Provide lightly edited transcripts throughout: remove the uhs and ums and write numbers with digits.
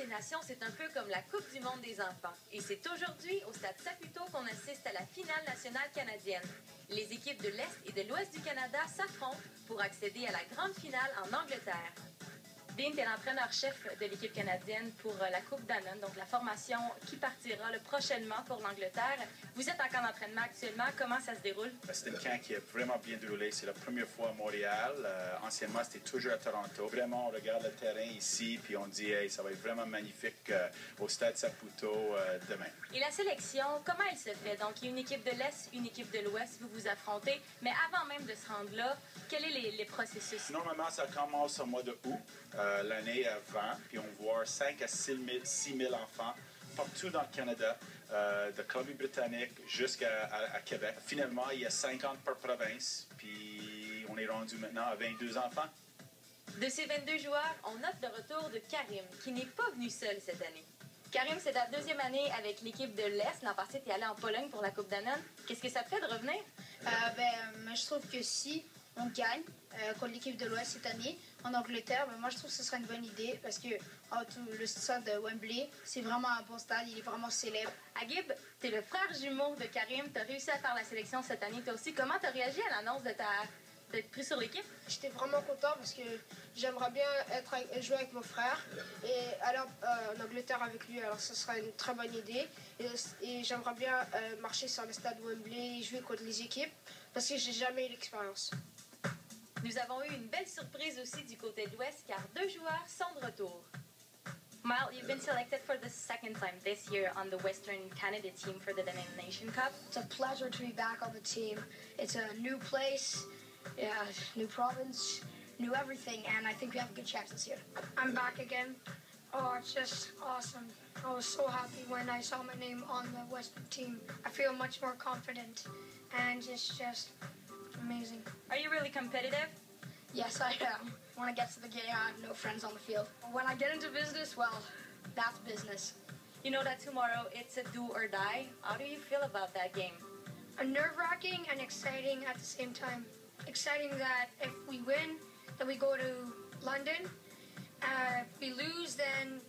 des Nations, c'est un peu comme la Coupe du monde des enfants. Et c'est aujourd'hui, au Stade Saputo, qu'on assiste à la finale nationale canadienne. Les équipes de l'Est et de l'Ouest du Canada s'affrontent pour accéder à la grande finale en Angleterre. Dean, tu es l'entraîneur-chef de l'équipe canadienne pour la Coupe Danone, donc la formation qui partira prochainement pour l'Angleterre. Vous êtes en camp d'entraînement actuellement. Comment ça se déroule? C'est un camp qui a vraiment bien déroulé. C'est la première fois à Montréal. Anciennement, c'était toujours à Toronto. Vraiment, on regarde le terrain ici, puis on dit hey, ça va être vraiment magnifique au Stade Saputo demain. Et la sélection, comment elle se fait? Donc, il y a une équipe de l'Est, une équipe de l'Ouest, vous vous affrontez. Mais avant même de se rendre là, quels sont les processus? Normalement, ça commence au mois de août. L'année avant, puis on voit 5 à 6 000 enfants partout dans le Canada, de Colombie-Britannique jusqu'à Québec. Finalement, il y a 50 par province, puis on est rendu maintenant à 22 enfants. De ces 22 joueurs, on note le retour de Karim, qui n'est pas venu seul cette année. Karim, c'est ta deuxième année avec l'équipe de l'Est. L'an passé, tu es allé en Pologne pour la Coupe Danone. Qu'est-ce que ça te fait de revenir? Je trouve que si on gagne contre l'équipe de l'Ouest cette année en Angleterre, moi je trouve que ce serait une bonne idée parce que le stade de Wembley, c'est vraiment un bon stade, il est vraiment célèbre. Agib, tu es le frère jumeau de Karim, tu as réussi à faire la sélection cette année toi aussi. Comment tu as réagi à l'annonce d'être pris sur l'équipe? J'étais vraiment content parce que j'aimerais bien jouer avec mon frère et aller en Angleterre avec lui, alors ce serait une très bonne idée. Et j'aimerais bien marcher sur le stade Wembley et jouer contre les équipes parce que j'ai jamais eu l'expérience. Nous avons eu une belle surprise aussi du côté de l'Ouest car 2 joueurs sont de retour. Miles, you've been selected for the second time this year on the Western Canada team for the Danone Nation Cup. It's a pleasure to be back on the team. It's a new place, new province, new everything, and I think we have a good chance this year. I'm back again. Oh, it's just awesome. I was so happy when I saw my name on the Western team. I feel much more confident, and it's just amazing. Are you really competitive? Yes, I am. When I get to the game, I have no friends on the field. When I get into business, well, that's business. You know that tomorrow it's a do or die. How do you feel about that game? Nerve-wracking and exciting at the same time. Exciting that if we win, then we go to London. If we lose, then...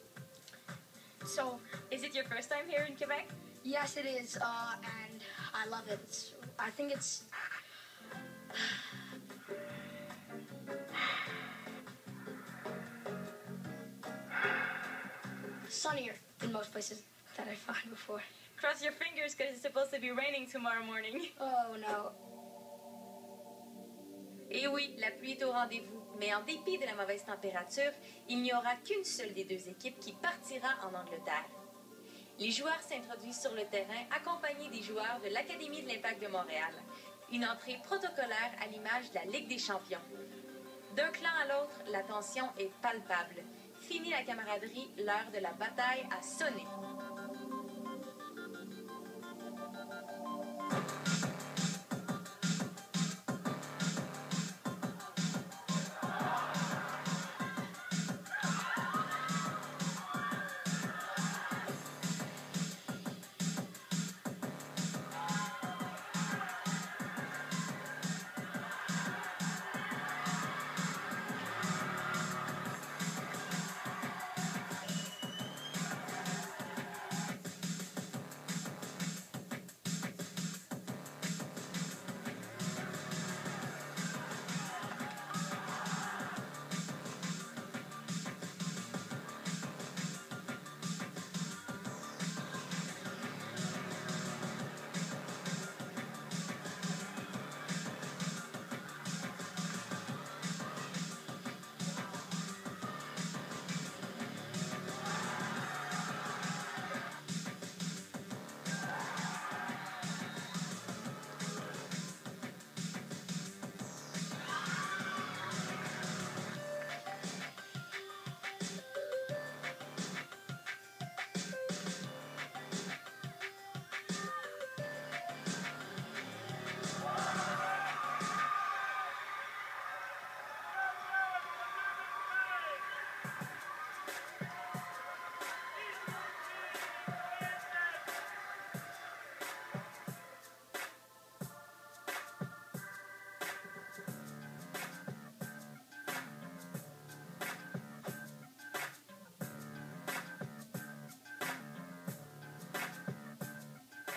So... Is it your first time here in Quebec? Yes, it is, and I love it. I think it's... sunnier than most places that I've found before. Cross your fingers because it's supposed to be raining tomorrow morning. Oh no. Et oui, la pluie est au rendez-vous. Mais en dépit de la mauvaise température, il n'y aura qu'une seule des 2 équipes qui partira en Angleterre. Les joueurs s'introduisent sur le terrain accompagnés des joueurs de l'Académie de l'Impact de Montréal. Une entrée protocolaire à l'image de la Ligue des champions. D'un clan à l'autre, la tension est palpable. Fini la camaraderie, l'heure de la bataille a sonné.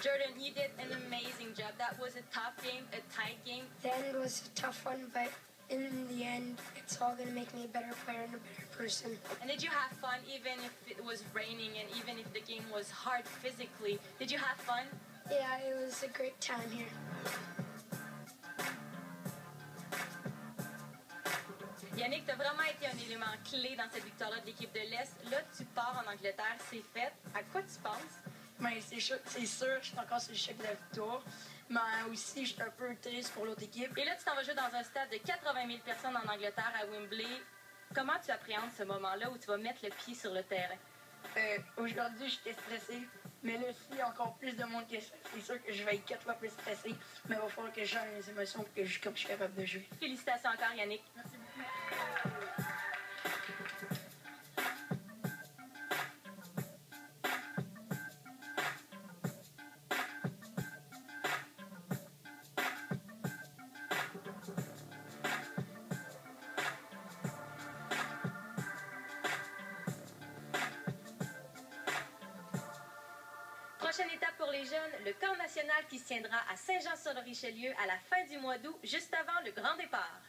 Jordan, you did an amazing job. That was a tough game, a tight game. The end was a tough one, but in the end, it's all going to make me a better player and a better person. And did you have fun even if it was raining and even if the game was hard physically? Did you have fun? Yeah, it was a great time here. Yannick, tu as vraiment été un élément clé dans cette victoire-là de l'équipe de l'Est. Là, tu pars en Angleterre, c'est fait. À quoi tu penses? Mais c'est sûr, je suis encore sur le choc de la victoire. Mais aussi, je suis un peu triste pour l'autre équipe. Et là, tu t'en vas jouer dans un stade de 80 000 personnes en Angleterre, à Wembley. Comment tu appréhendes ce moment-là où tu vas mettre le pied sur le terrain? Aujourd'hui, j'étais stressé. Mais là, s'il y a encore plus de monde que ça, c'est sûr que je vais être 4 fois plus stressé. Mais il va falloir que je gère les émotions pour que je, comme je suis capable de jouer. Félicitations encore, Yannick. Merci beaucoup. Prochaine étape pour les jeunes, le camp national qui se tiendra à Saint-Jean-sur-le-Richelieu à la fin du mois d'août, juste avant le grand départ.